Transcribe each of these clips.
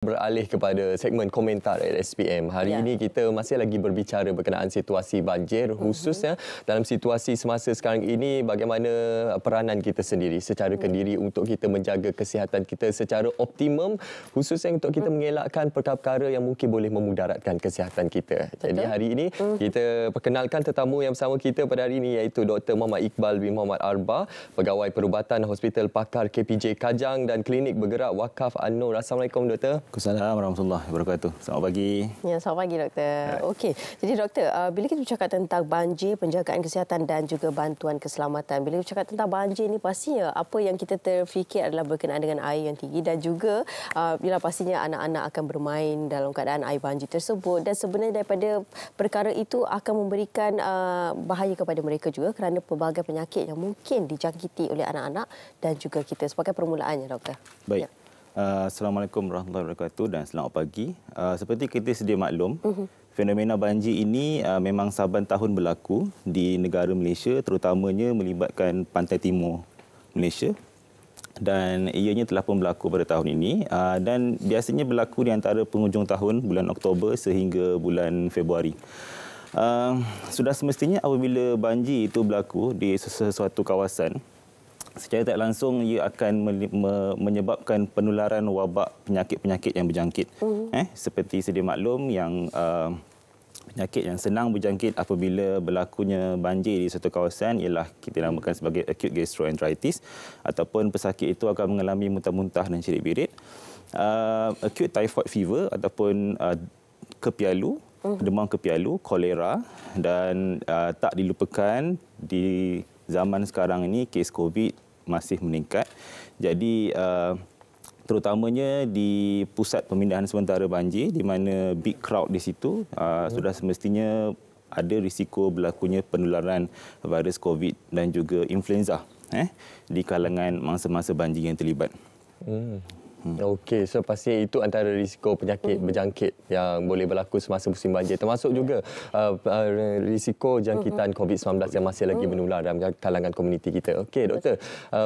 Beralih kepada segmen komentar at SPM. Hari ini kita masih lagi berbicara berkenaan situasi banjir, khususnya dalam situasi semasa sekarang ini, bagaimana peranan kita sendiri secara kendiri untuk kita menjaga kesihatan kita secara optimum, khususnya untuk kita mengelakkan perkara-perkara yang mungkin boleh memudaratkan kesihatan kita. Jadi hari ini kita perkenalkan tetamu yang bersama kita pada hari ini, iaitu Dr. Muhammad Iqbal bin Muhammad Arba, Pegawai Perubatan Hospital Pakar KPJ Kajang dan Klinik Bergerak Wakaf An-Nur. Assalamualaikum, Doktor. Assalamualaikum warahmatullahi wabarakatuh. Selamat pagi. Ya, selamat pagi, Doktor. Okey, jadi Doktor, bila kita bercakap tentang banjir, penjagaan kesihatan dan juga bantuan keselamatan, bila kita bercakap tentang banjir ini, pastinya apa yang kita terfikir adalah berkenaan dengan air yang tinggi dan juga bila pastinya anak-anak akan bermain dalam keadaan air banjir tersebut, dan sebenarnya daripada perkara itu akan memberikan bahaya kepada mereka juga kerana pelbagai penyakit yang mungkin dijangkiti oleh anak-anak dan juga kita. Sebagai permulaannya, Doktor. Baik. Assalamualaikum warahmatullahi wabarakatuh dan selamat pagi. Seperti kita sedia maklum, fenomena banjir ini memang saban tahun berlaku di negara Malaysia, terutamanya melibatkan pantai timur Malaysia. Dan ianya telah pun berlaku pada tahun ini dan biasanya berlaku di antara penghujung tahun bulan Oktober sehingga bulan Februari. Sudah semestinya apabila banjir itu berlaku di sesuatu kawasan, secara tak langsung ia akan menyebabkan penularan wabak penyakit-penyakit yang berjangkit. Seperti sedia maklum, yang penyakit yang senang berjangkit apabila berlakunya banjir di satu kawasan ialah kita namakan sebagai acute gastroenteritis, ataupun pesakit itu akan mengalami muntah-muntah dan cerit-birit. Acute typhoid fever ataupun kepialu, demam kepialu, kolera, dan tak dilupakan di zaman sekarang ini kes COVID masih meningkat. Jadi terutamanya di pusat pemindahan sementara banjir di mana big crowd di situ, sudah semestinya ada risiko berlakunya penularan virus COVID dan juga influenza di kalangan mangsa-mangsa banjir yang terlibat. Okey, so pastinya itu antara risiko penyakit berjangkit yang boleh berlaku semasa musim banjir, termasuk juga risiko jangkitan COVID-19 yang masih lagi menular dalam kalangan komuniti kita. Okey, Doktor,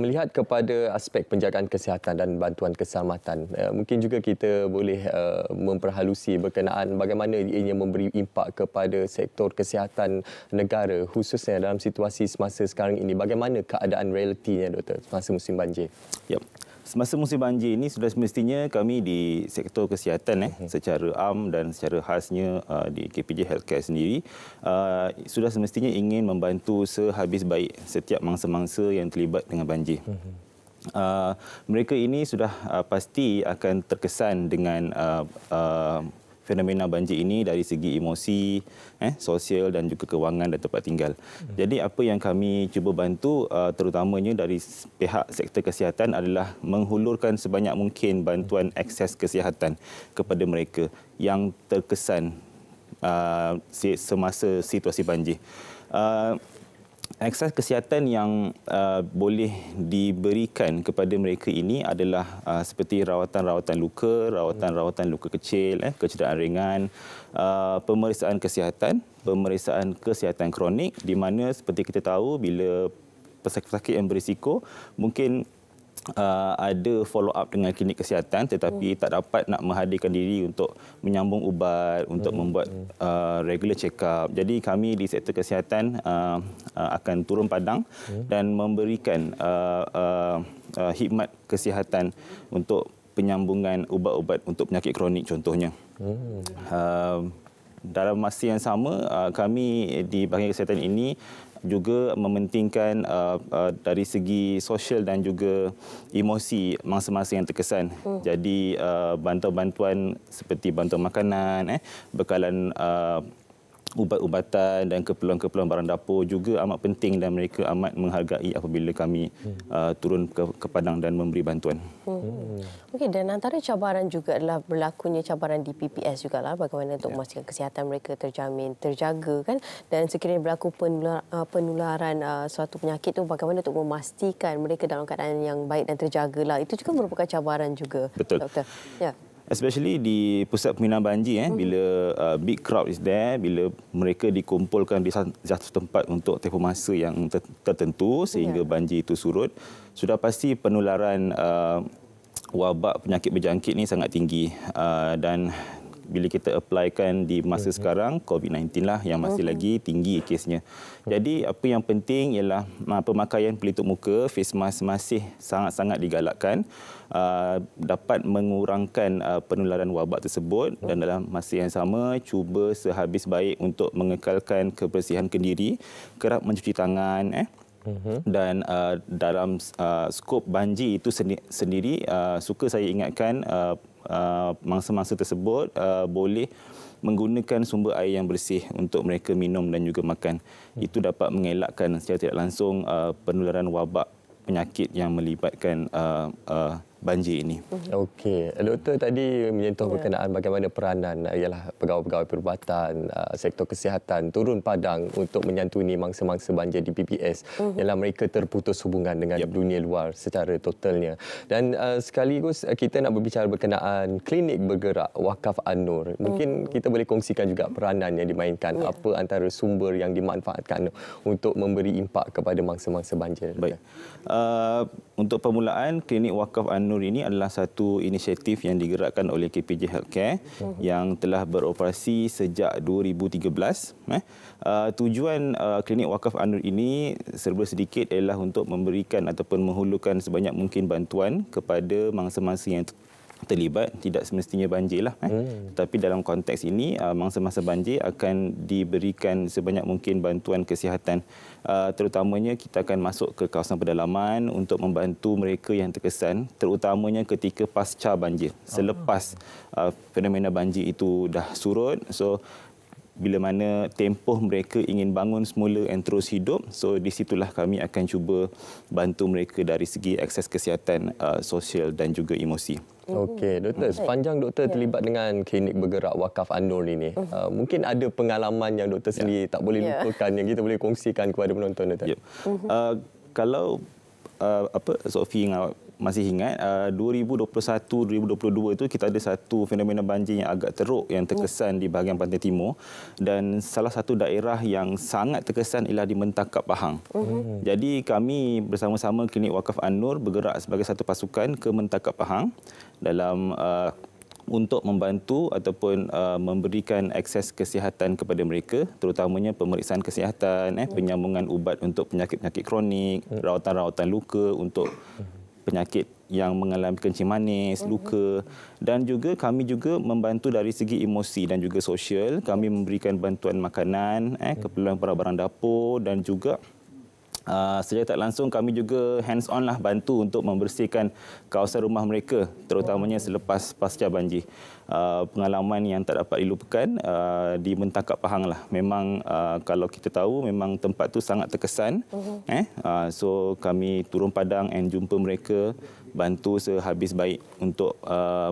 melihat kepada aspek penjagaan kesihatan dan bantuan keselamatan, mungkin juga kita boleh memperhalusi berkenaan bagaimana ianya memberi impak kepada sektor kesihatan negara, khususnya dalam situasi semasa sekarang ini. Bagaimana keadaan realitinya, Doktor, semasa musim banjir? Yep. Semasa musim banjir ini sudah semestinya kami di sektor kesihatan secara am dan secara khasnya di KPJ Healthcare sendiri sudah semestinya ingin membantu sehabis baik setiap mangsa-mangsa yang terlibat dengan banjir. Mereka ini sudah pasti akan terkesan dengan fenomena banjir ini dari segi emosi, sosial dan juga kewangan dan tempat tinggal. Jadi apa yang kami cuba bantu terutamanya dari pihak sektor kesihatan adalah menghulurkan sebanyak mungkin bantuan akses kesihatan kepada mereka yang terkesan semasa situasi banjir. Akses kesihatan yang boleh diberikan kepada mereka ini adalah seperti rawatan-rawatan luka kecil, kecederaan ringan, pemeriksaan kesihatan kronik, di mana seperti kita tahu bila pesakit yang berisiko mungkin ada follow up dengan klinik kesihatan tetapi tak dapat nak menghadirkan diri untuk menyambung ubat, untuk membuat regular check up. Jadi kami di sektor kesihatan akan turun padang dan memberikan khidmat kesihatan untuk penyambungan ubat-ubat untuk penyakit kronik contohnya. Dalam masa yang sama, kami di bahagian kesihatan ini juga mementingkan dari segi sosial dan juga emosi mangsa-mangsa yang terkesan. Jadi bantuan-bantuan seperti bantuan makanan, bekalan ubat-ubatan dan keperluan-keperluan barang dapur juga amat penting dan mereka amat menghargai apabila kami turun ke padang dan memberi bantuan. Okey, dan antara cabaran juga adalah berlakunya cabaran di PPS jugalah, bagaimana untuk memastikan kesihatan mereka terjamin, terjaga kan, dan sekiranya berlaku penularan suatu penyakit itu bagaimana untuk memastikan mereka dalam keadaan yang baik dan terjagalah. Itu juga merupakan cabaran juga. Betul. Doktor. Ya. Especially di pusat pemindahan banjir, bila big crowd is there, bila mereka dikumpulkan di satu tempat untuk tempoh masa yang tertentu sehingga banjir itu surut, sudah pasti penularan wabak penyakit berjangkit ni sangat tinggi dan bila kita applykan di masa sekarang, COVID-19 lah yang masih lagi tinggi kesnya. Jadi apa yang penting ialah pemakaian pelitup muka, face mask masih sangat-sangat digalakkan, dapat mengurangkan penularan wabak tersebut dan dalam masa yang sama cuba sehabis baik untuk mengekalkan kebersihan kendiri, kerap mencuci tangan, dan dalam skop banjir itu sendiri, suka saya ingatkan mangsa-mangsa tersebut boleh menggunakan sumber air yang bersih untuk mereka minum dan juga makan. Itu dapat mengelakkan secara tidak langsung penularan wabak penyakit yang melibatkan banjir ini. Okey, Doktor tadi menyentuh berkenaan bagaimana peranan ialah pegawai-pegawai perubatan, sektor kesihatan turun padang untuk menyantuni mangsa-mangsa banjir di PPS. Ialah mereka terputus hubungan dengan dunia luar secara totalnya. Dan sekaligus kita nak berbicara berkenaan klinik bergerak Wakaf An-Nur. Mungkin kita boleh kongsikan juga peranan yang dimainkan, apa antara sumber yang dimanfaatkan untuk memberi impak kepada mangsa-mangsa banjir. Baik. Untuk permulaan, klinik Wakaf An-Nur ini adalah satu inisiatif yang digerakkan oleh KPJ Healthcare yang telah beroperasi sejak 2013. Tujuan klinik Wakaf An-Nur ini serba sedikit ialah untuk memberikan ataupun menghulurkan sebanyak mungkin bantuan kepada mangsa-mangsa yang terlibat, tidak semestinya banjir lah. Tapi dalam konteks ini, mangsa-mangsa banjir akan diberikan sebanyak mungkin bantuan kesihatan. Terutamanya kita akan masuk ke kawasan pedalaman untuk membantu mereka yang terkesan, terutamanya ketika pasca banjir. Selepas fenomena banjir itu dah surut, so bila mana tempoh mereka ingin bangun semula dan terus hidup, so di situlah kami akan cuba bantu mereka dari segi akses kesihatan, sosial dan juga emosi. Okey, Doktor, sepanjang Doktor terlibat dengan klinik bergerak Wakaf An-Nur ini, mungkin ada pengalaman yang Doktor sendiri tak boleh lupakan yang kita boleh kongsikan kepada penonton, Doktor. Kalau Sophie masih ingat 2021-2022 itu kita ada satu fenomena banjir yang agak teruk yang terkesan di bahagian pantai timur, dan salah satu daerah yang sangat terkesan ialah di Mentakap Pahang. Jadi kami bersama-sama klinik Wakaf An-Nur bergerak sebagai satu pasukan ke Mentakap Pahang dalam untuk membantu ataupun memberikan akses kesihatan kepada mereka, terutamanya pemeriksaan kesihatan, penyambungan ubat untuk penyakit-penyakit kronik, rawatan-rawatan luka untuk penyakit yang mengalami kencing manis, luka, dan juga kami juga membantu dari segi emosi dan juga sosial. Kami memberikan bantuan makanan, keperluan barang-barang dapur, dan juga secara tak langsung kami juga hands on lah bantu untuk membersihkan kawasan rumah mereka, terutamanya selepas pasca banjir. Pengalaman yang tak dapat dilupakan di Mentakap Pahang lah. Memang kalau kita tahu memang tempat tu sangat terkesan. So kami turun padang dan jumpa mereka, bantu sehabis baik untuk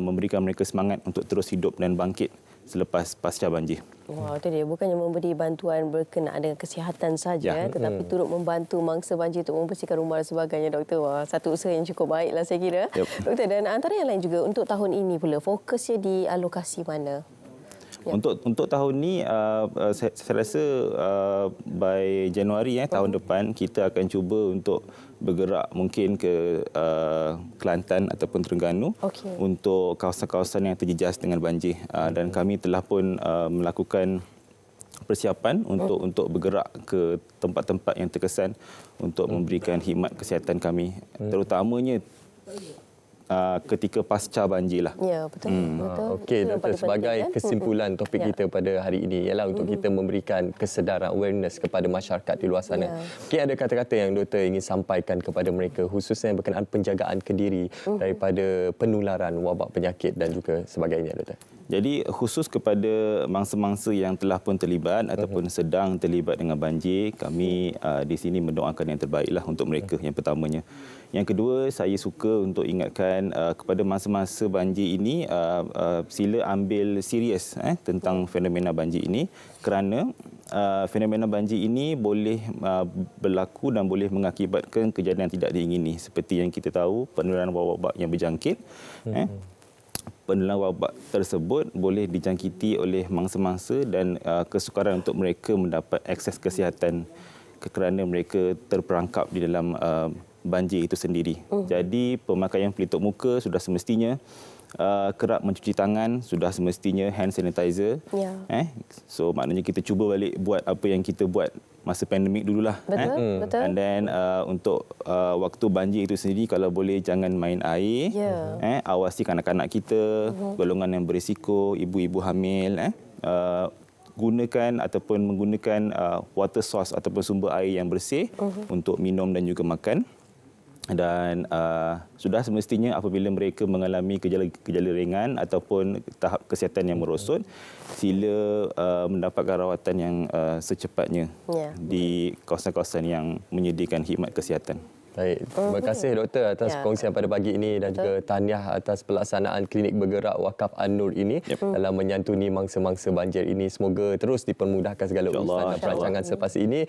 memberikan mereka semangat untuk terus hidup dan bangkit selepas pasca banjir. Wah, itu dia. Bukannya memberi bantuan berkenaan dengan kesihatan saja, tetapi turut membantu mangsa banjir untuk membersihkan rumah dan sebagainya, Doktor. Wah, satu usaha yang cukup baiklah saya kira. Doktor, dan antara yang lain juga untuk tahun ini pula, fokusnya di alokasi mana? Untuk tahun ni, saya rasa by Januari tahun depan, kita akan cuba untuk bergerak mungkin ke Kelantan ataupun Terengganu untuk kawasan-kawasan yang terjejas dengan banjir. Dan kami telah pun melakukan persiapan untuk bergerak ke tempat-tempat yang terkesan untuk memberikan khidmat kesihatan kami, terutamanya ketika pasca banjir lah. Ya, betul. Okey, Doktor, sebagai kesimpulan topik kita pada hari ini ialah untuk kita memberikan kesedaran, awareness kepada masyarakat di luar sana. Mungkin ada kata-kata yang Doktor ingin sampaikan kepada mereka, khususnya berkenaan penjagaan kendiri daripada penularan wabak penyakit dan juga sebagainya, Doktor. Jadi khusus kepada mangsa-mangsa yang telah pun terlibat ataupun sedang terlibat dengan banjir, kami di sini mendoakan yang terbaiklah untuk mereka, yang pertamanya. Yang kedua, saya suka untuk ingatkan kepada mangsa-mangsa banjir ini, sila ambil serius tentang fenomena banjir ini, kerana fenomena banjir ini boleh berlaku dan boleh mengakibatkan kejadian tidak diingini, seperti yang kita tahu penularan wabak yang berjangkit. Penularan wabak tersebut boleh dijangkiti oleh mangsa-mangsa dan kesukaran untuk mereka mendapat akses kesihatan kerana mereka terperangkap di dalam banjir itu sendiri. Jadi pemakaian pelitup muka sudah semestinya, kerap mencuci tangan sudah semestinya, hand sanitizer. So maknanya kita cuba balik buat apa yang kita buat masa pandemik dululah. Betul. And then untuk waktu banjir itu sendiri, kalau boleh jangan main air. Awasi kanak-kanak kita, golongan yang berisiko, ibu-ibu hamil. Gunakan ataupun menggunakan water source ataupun sumber air yang bersih untuk minum dan juga makan. Dan sudah semestinya apabila mereka mengalami gejala ringan ataupun tahap kesihatan yang merosot, sila mendapatkan rawatan yang secepatnya di kawasan-kawasan yang menyediakan khidmat kesihatan. Baik, terima kasih doktor atas perkongsian pada pagi ini dan juga tahniah atas pelaksanaan klinik bergerak Wakaf An-Nur ini dalam menyantuni mangsa-mangsa banjir ini. Semoga terus dipermudahkan segala urusan dan perancangan selepas ini.